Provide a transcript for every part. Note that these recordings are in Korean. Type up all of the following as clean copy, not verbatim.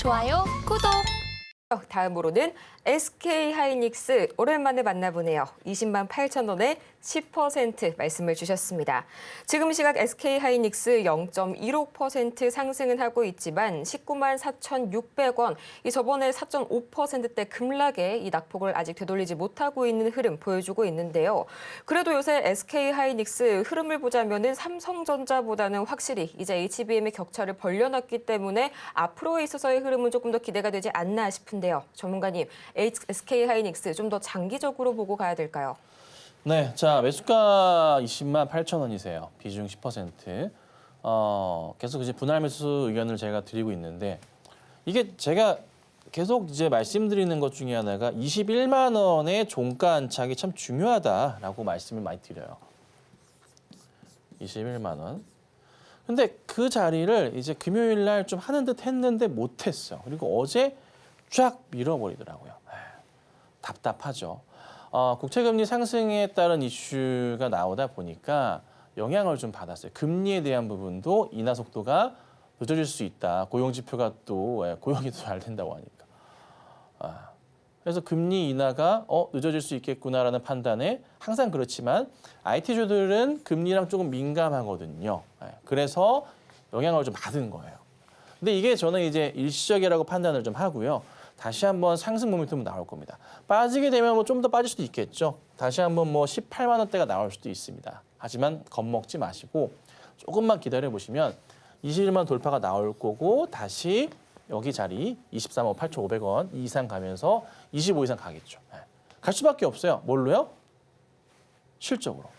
좋아요, 구독. 다음으로는 SK하이닉스 오랜만에 만나보네요. 20만 8천 원에 10% 말씀을 주셨습니다. 지금 시각 SK하이닉스 0.15% 상승은 하고 있지만 19만 4,600원, 이 저번에 4.5%대 급락에 이 낙폭을 아직 되돌리지 못하고 있는 흐름 보여주고 있는데요. 그래도 요새 SK하이닉스 흐름을 보자면은 삼성전자보다는 확실히 이제 HBM의 격차를 벌려놨기 때문에 앞으로에 있어서의 흐름은 조금 더 기대가 되지 않나 싶은데요. 전문가님, SK하이닉스 좀 더 장기적으로 보고 가야 될까요? 네, 자 매수가 20만 8천 원이세요. 비중 10%. 계속 이제 분할 매수 의견을 제가 드리고 있는데 이게 제가 계속 이제 말씀드리는 것 중에 하나가 21만 원의 종가 안착이 참 중요하다라고 말씀을 많이 드려요. 21만 원. 근데 그 자리를 이제 금요일 날 좀 하는 듯 했는데 못했어. 그리고 어제 쫙 밀어버리더라고요. 답답하죠. 국채금리 상승에 따른 이슈가 나오다 보니까 영향을 좀 받았어요. 금리에 대한 부분도 인하 속도가 늦어질 수 있다. 고용지표가 또 고용이 더 잘 된다고 하니까. 그래서 금리 인하가 늦어질 수 있겠구나라는 판단에 항상 그렇지만 IT주들은 금리랑 조금 민감하거든요. 그래서 영향을 좀 받은 거예요. 근데 이게 저는 이제 일시적이라고 판단을 좀 하고요. 다시 한번 상승 모멘텀은 나올 겁니다. 빠지게 되면 뭐 좀 더 빠질 수도 있겠죠. 다시 한번 뭐 18만 원대가 나올 수도 있습니다. 하지만 겁먹지 마시고 조금만 기다려 보시면 21만 돌파가 나올 거고 다시 여기 자리 23만 8,500원 이상 가면서 25 이상 가겠죠. 갈 수밖에 없어요. 뭘로요? 실적으로.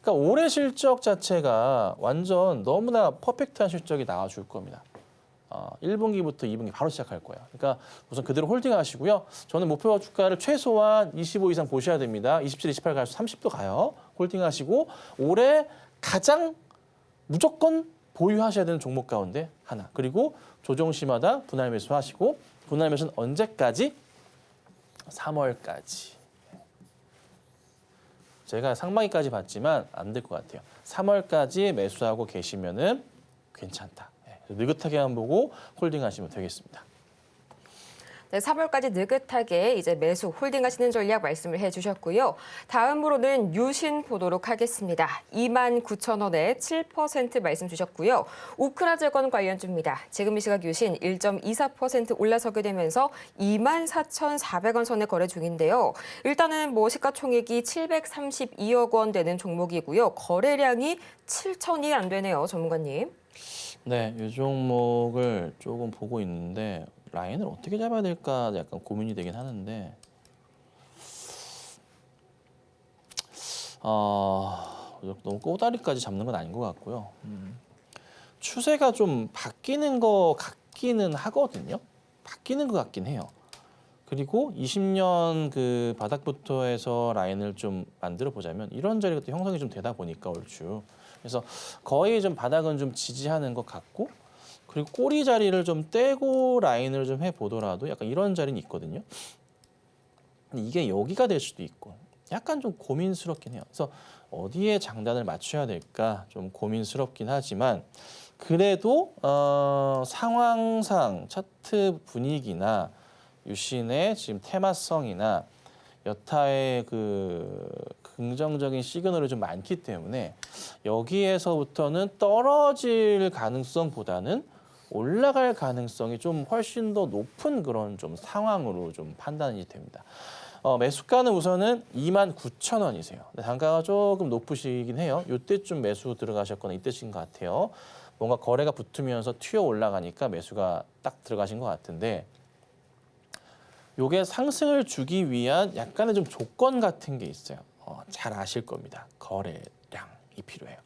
그러니까 올해 실적 자체가 완전 너무나 퍼펙트한 실적이 나와줄 겁니다. 1분기부터 2분기 바로 시작할 거예요. 그러니까 우선 그대로 홀딩하시고요. 저는 목표 주가를 최소한 25 이상 보셔야 됩니다. 27, 28 가서 30도 가요. 홀딩하시고 올해 가장 무조건 보유하셔야 되는 종목 가운데 하나. 그리고 조정시마다 분할 매수하시고 분할 매수는 언제까지? 3월까지. 제가 상반기까지 봤지만 안 될 것 같아요. 3월까지 매수하고 계시면은 괜찮다. 느긋하게만 보고 홀딩하시면 되겠습니다. 네, 3월까지 느긋하게 이제 매수 홀딩하시는 전략 말씀을 해주셨고요. 다음으로는 유신 보도록 하겠습니다. 2만 9천 원에 7% 말씀 주셨고요. 우크라재건 관련주입니다. 지금 이 시각 유신 1.24% 올라서게 되면서 2만 4,400원 선에 거래 중인데요. 일단은 뭐 시가총액이 732억 원 되는 종목이고요. 거래량이 7천이 안 되네요, 전문가님. 네, 이 종목을 조금 보고 있는데 라인을 어떻게 잡아야 될까 약간 고민이 되긴 하는데 너무 꼬다리까지 잡는 건 아닌 것 같고요. 추세가 좀 바뀌는 것 같기는 하거든요. 바뀌는 것 같긴 해요. 그리고 20년 그 바닥부터 해서 라인을 좀 만들어 보자면 이런 자리가 또 형성이 좀 되다 보니까 얼추 그래서 거의 좀 바닥은 좀 지지하는 것 같고 그리고 꼬리 자리를 좀 떼고 라인을 좀 해보더라도 약간 이런 자리는 있거든요. 근데 이게 여기가 될 수도 있고 약간 좀 고민스럽긴 해요. 그래서 어디에 장단을 맞춰야 될까 좀 고민스럽긴 하지만 그래도 상황상 차트 분위기나 유신의 지금 테마성이나 여타의 그 긍정적인 시그널이 좀 많기 때문에 여기에서부터는 떨어질 가능성보다는 올라갈 가능성이 좀 훨씬 더 높은 그런 좀 상황으로 좀 판단이 됩니다. 매수가는 우선은 2만 9천 원이세요. 단가가 조금 높으시긴 해요. 이때쯤 매수 들어가셨거나 이때신 것 같아요. 뭔가 거래가 붙으면서 튀어 올라가니까 매수가 딱 들어가신 것 같은데 요게 상승을 주기 위한 약간의 좀 조건 같은 게 있어요. 잘 아실 겁니다. 거래량이 필요해요.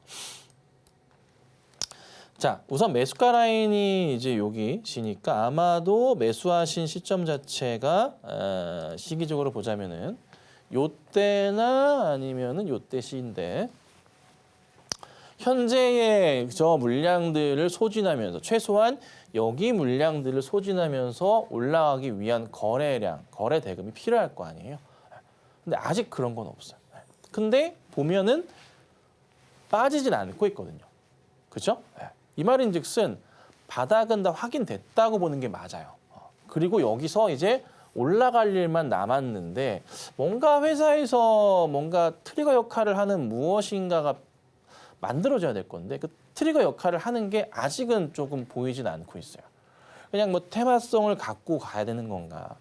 자, 우선 매수가 라인이 이제 여기시니까 아마도 매수하신 시점 자체가 시기적으로 보자면은 요때나 아니면은 요때 시인데 현재의 저 물량들을 소진하면서 최소한 여기 물량들을 소진하면서 올라가기 위한 거래량, 거래 대금이 필요할 거 아니에요. 근데 아직 그런 건 없어요. 근데 보면은 빠지진 않고 있거든요. 그렇죠? 이 말인즉슨 바닥은 다 확인됐다고 보는 게 맞아요. 그리고 여기서 이제 올라갈 일만 남았는데 뭔가 회사에서 뭔가 트리거 역할을 하는 무엇인가가 만들어져야 될 건데 그 트리거 역할을 하는 게 아직은 조금 보이진 않고 있어요. 그냥 뭐 테마성을 갖고 가야 되는 건가.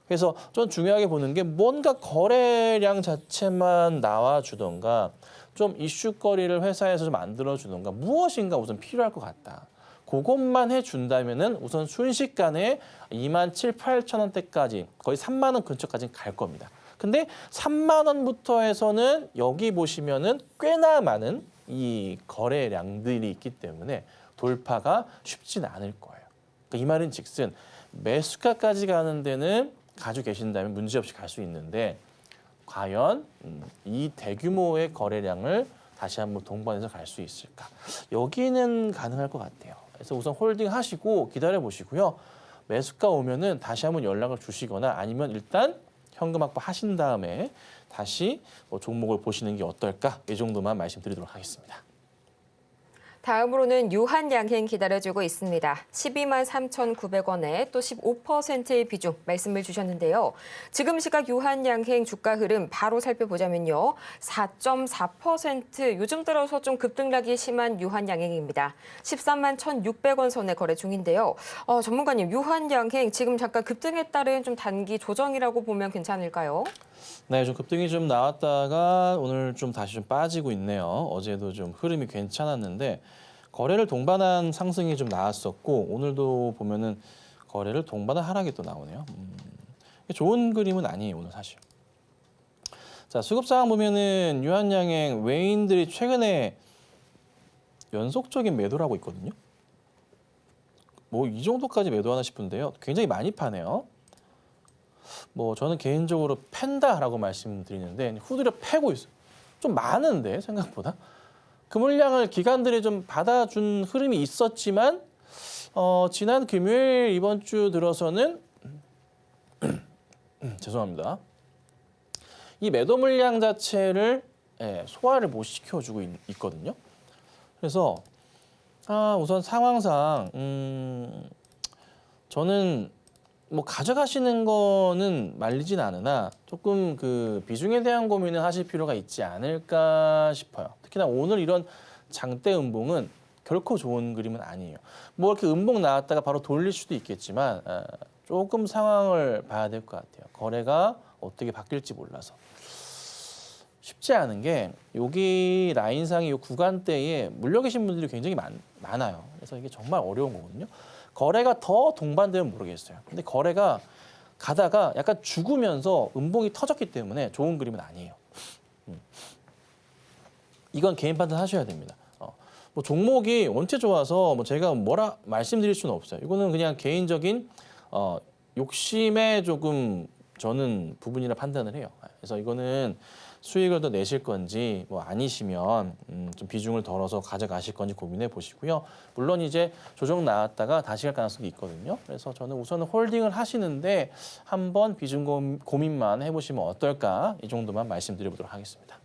그래서 전 중요하게 보는 게 뭔가 거래량 자체만 나와주던가 좀 이슈거리를 회사에서 좀 만들어주던가 무엇인가 우선 필요할 것 같다. 그것만 해준다면은 우선 순식간에 2만 7, 8천 원대까지 거의 3만 원 근처까지는 갈 겁니다. 근데 3만 원부터 해서는 여기 보시면은 꽤나 많은 이 거래량들이 있기 때문에 돌파가 쉽진 않을 거예요. 그러니까 이 말은 즉슨 매수가까지 가는 데는 가지고 계신다면 문제없이 갈 수 있는데 과연 이 대규모의 거래량을 다시 한번 동반해서 갈 수 있을까? 여기는 가능할 것 같아요. 그래서 우선 홀딩 하시고 기다려 보시고요. 매수가 오면은 다시 한번 연락을 주시거나 아니면 일단 현금 확보 하신 다음에 다시 종목을 보시는 게 어떨까? 이 정도만 말씀드리도록 하겠습니다. 다음으로는 유한양행 기다려주고 있습니다. 12만 3,900원에 또 15%의 비중 말씀을 주셨는데요. 지금 시각 유한양행 주가 흐름 바로 살펴보자면요. 4.4% 요즘 들어서 좀 급등락이 심한 유한양행입니다. 13만 1,600원 선에 거래 중인데요. 전문가님, 유한양행 지금 잠깐 급등에 따른 좀 단기 조정이라고 보면 괜찮을까요? 네, 좀 급등이 좀 나왔다가 오늘 좀 다시 좀 빠지고 있네요. 어제도 좀 흐름이 괜찮았는데 거래를 동반한 상승이 좀 나왔었고 오늘도 보면은 거래를 동반한 하락이 또 나오네요. 좋은 그림은 아니에요, 오늘 사실. 자, 수급 상황 보면은 유한양행 외인들이 최근에 연속적인 매도를 하고 있거든요. 뭐 이 정도까지 매도하나 싶은데요. 굉장히 많이 파네요. 뭐 저는 개인적으로 팬다라고 말씀드리는데 후드려 패고 있어요. 좀 많은데 생각보다. 그 물량을 기관들이 좀 받아준 흐름이 있었지만 지난 금요일 이번 주 들어서는 죄송합니다. 이 매도 물량 자체를 소화를 못 시켜주고 있거든요. 그래서 우선 상황상 저는 뭐 가져가시는 거는 말리진 않으나 조금 그 비중에 대한 고민을 하실 필요가 있지 않을까 싶어요. 특히나 오늘 이런 장대 음봉은 결코 좋은 그림은 아니에요. 뭐 이렇게 음봉 나왔다가 바로 돌릴 수도 있겠지만 조금 상황을 봐야 될 것 같아요. 거래가 어떻게 바뀔지 몰라서. 쉽지 않은 게 여기 라인상의 이 구간대에 물려 계신 분들이 굉장히 많아요. 그래서 이게 정말 어려운 거거든요. 거래가 더 동반되면 모르겠어요. 근데 거래가 가다가 약간 죽으면서 음봉이 터졌기 때문에 좋은 그림은 아니에요. 이건 개인 판단하셔야 됩니다. 뭐 종목이 원체 좋아서 뭐 제가 뭐라 말씀드릴 수는 없어요. 이거는 그냥 개인적인 욕심에 조금 저는 부분이라 판단을 해요. 그래서 이거는 수익을 더 내실 건지 뭐 아니시면 좀 비중을 덜어서 가져가실 건지 고민해 보시고요. 물론 이제 조정 나왔다가 다시 갈 가능성이 있거든요. 그래서 저는 우선은 홀딩을 하시는데 한번 비중 고민만 해보시면 어떨까 이 정도만 말씀드려보도록 하겠습니다.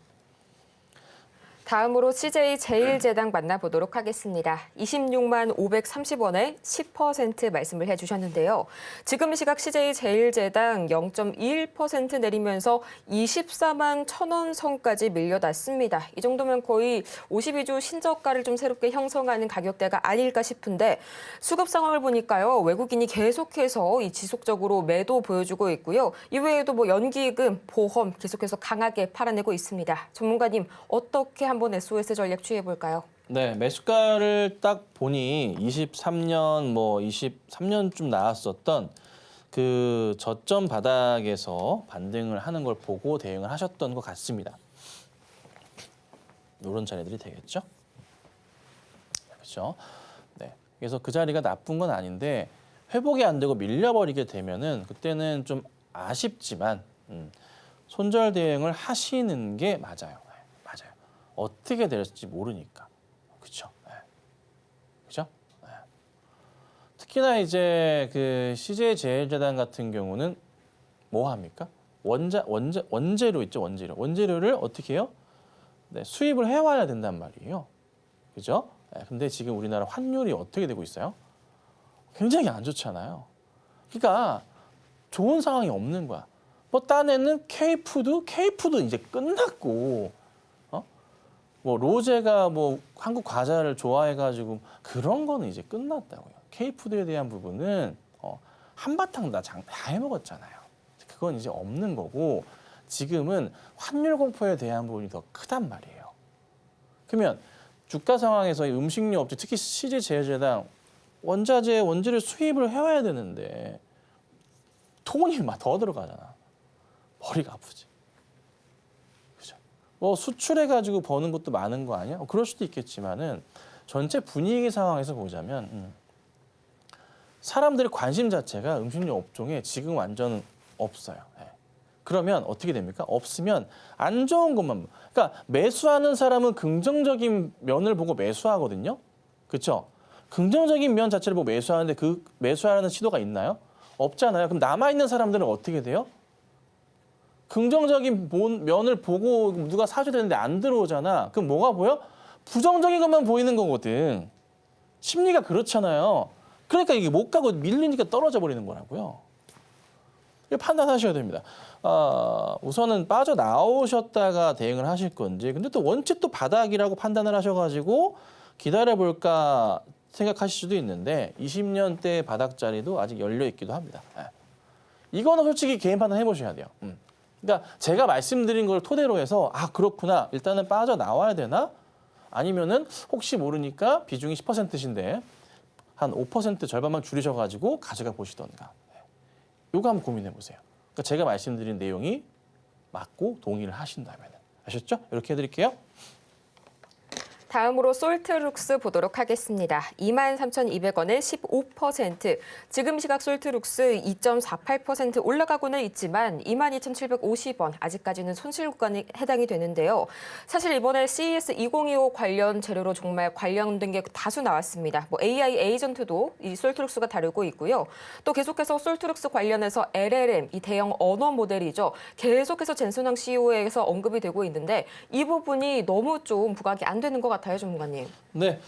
다음으로 CJ 제일제당 만나보도록 하겠습니다. 26만 530원에 10% 말씀을 해주셨는데요. 지금 시각 CJ 제일제당 0.21% 내리면서 24만 1,000원 선까지 밀려났습니다. 이 정도면 거의 52주 신저가를 좀 새롭게 형성하는 가격대가 아닐까 싶은데 수급 상황을 보니까요. 외국인이 계속해서 지속적으로 매도 보여주고 있고요. 이외에도 뭐 연기금, 보험 계속해서 강하게 팔아내고 있습니다. 전문가님 어떻게 한번 SOS 전략 취해볼까요? 네, 매수가를 딱 보니 23년쯤 나왔었던 그 저점 바닥에서 반등을 하는 걸 보고 대응을 하셨던 것 같습니다. 이런 자리들이 되겠죠? 그렇죠? 네, 그래서 그 자리가 나쁜 건 아닌데 회복이 안 되고 밀려버리게 되면은 그때는 좀 아쉽지만 손절 대응을 하시는 게 맞아요. 어떻게 될지 모르니까. 그렇죠? 그렇죠? 특히나 이제 그 CJ 제일제당 같은 경우는 뭐 합니까? 원재료 있죠, 원재료. 원재료를 어떻게 해요? 네, 수입을 해와야 된단 말이에요. 그죠? 근데 지금 우리나라 환율이 어떻게 되고 있어요? 굉장히 안 좋잖아요. 그러니까 좋은 상황이 없는 거야. 뭐 딴에는 K푸드 이제 끝났고, 뭐 로제가 뭐 한국 과자를 좋아해가지고 그런 거는 이제 끝났다고요. K푸드에 대한 부분은 한바탕 다 해먹었잖아요. 그건 이제 없는 거고 지금은 환율 공포에 대한 부분이 더 크단 말이에요. 그러면 주가 상황에서 음식료 업체, 특히 CJ제휴제당 원자재, 원재료 수입을 해와야 되는데 돈이 막 더 들어가잖아. 머리가 아프지. 그죠? 뭐 수출해가지고 버는 것도 많은 거 아니야? 그럴 수도 있겠지만은 전체 분위기 상황에서 보자면 사람들의 관심 자체가 음식료 업종에 지금 완전 없어요. 네. 그러면 어떻게 됩니까? 없으면 안 좋은 것만. 그러니까 매수하는 사람은 긍정적인 면을 보고 매수하거든요. 그렇죠? 긍정적인 면 자체를 보고 매수하는데 그 매수하는 시도가 있나요? 없잖아요. 그럼 남아있는 사람들은 어떻게 돼요? 긍정적인 면을 보고 누가 사줘야 되는데 안 들어오잖아. 그럼 뭐가 보여? 부정적인 것만 보이는 거거든. 심리가 그렇잖아요. 그러니까 이게 못 가고 밀리니까 떨어져 버리는 거라고요. 판단하셔야 됩니다. 우선은 빠져나오셨다가 대응을 하실 건지, 근데 또 원체 또 바닥이라고 판단을 하셔가지고 기다려볼까 생각하실 수도 있는데 20년대 바닥 자리도 아직 열려 있기도 합니다. 이거는 솔직히 개인 판단 해보셔야 돼요. 그러니까 제가 말씀드린 걸 토대로 해서 그렇구나. 일단은 빠져나와야 되나? 아니면은 혹시 모르니까 비중이 10%신데 한 5% 절반만 줄이셔가지고 가져가 보시던가. 요거 한번 고민해 보세요. 그러니까 제가 말씀드린 내용이 맞고 동의를 하신다면. 아셨죠? 이렇게 해드릴게요. 다음으로 솔트룩스 보도록 하겠습니다. 23,200원에 15%. 지금 시각 솔트룩스 2.48% 올라가고는 있지만 22,750원 아직까지는 손실 구간에 해당이 되는데요. 사실 이번에 CES 2025 관련 재료로 정말 관련된 게 다수 나왔습니다. 뭐 AI 에이전트도 이 솔트룩스가 다루고 있고요. 또 계속해서 솔트룩스 관련해서 LLM, 이 대형 언어 모델이죠. 계속해서 젠순왕 CEO에서 언급이 되고 있는데 이 부분이 너무 좀 부각이 안 되는 것 같아요. 전문가님. 네.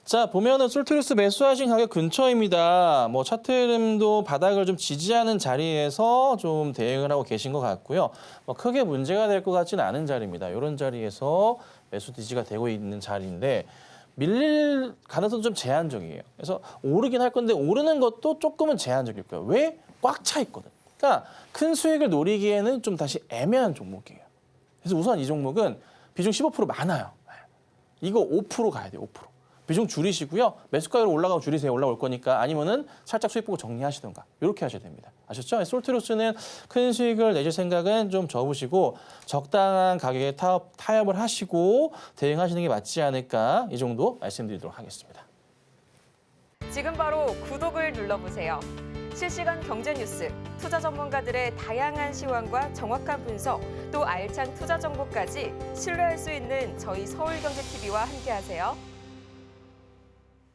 자, 보면은 솔트룩스 매수하신 가격 근처입니다. 뭐 차트 흐름도 바닥을 좀 지지하는 자리에서 좀 대응을 하고 계신 것 같고요. 뭐 크게 문제가 될 것 같지는 않은 자리입니다. 이런 자리에서 매수 지지가 되고 있는 자리인데 밀릴 가능성은 좀 제한적이에요. 그래서 오르긴 할 건데 오르는 것도 조금은 제한적일 거예요. 왜? 꽉 차 있거든. 그러니까 큰 수익을 노리기에는 좀 다시 애매한 종목이에요. 그래서 우선 이 종목은 비중 15% 많아요. 이거 5% 가야 돼요. 5%. 비중 줄이시고요. 매수가로 올라가고 줄이세요. 올라올 거니까. 아니면은 살짝 수익 보고 정리하시던가. 이렇게 하셔야 됩니다. 아셨죠? 솔트룩스는 큰 수익을 내실 생각은 좀 접으시고 적당한 가격에 타협을 하시고 대응하시는 게 맞지 않을까. 이 정도 말씀드리도록 하겠습니다. 지금 바로 구독을 눌러보세요. 실시간 경제 뉴스, 투자 전문가들의 다양한 시황과 정확한 분석, 또 알찬 투자 정보까지 신뢰할 수 있는 저희 서울경제TV와 함께하세요.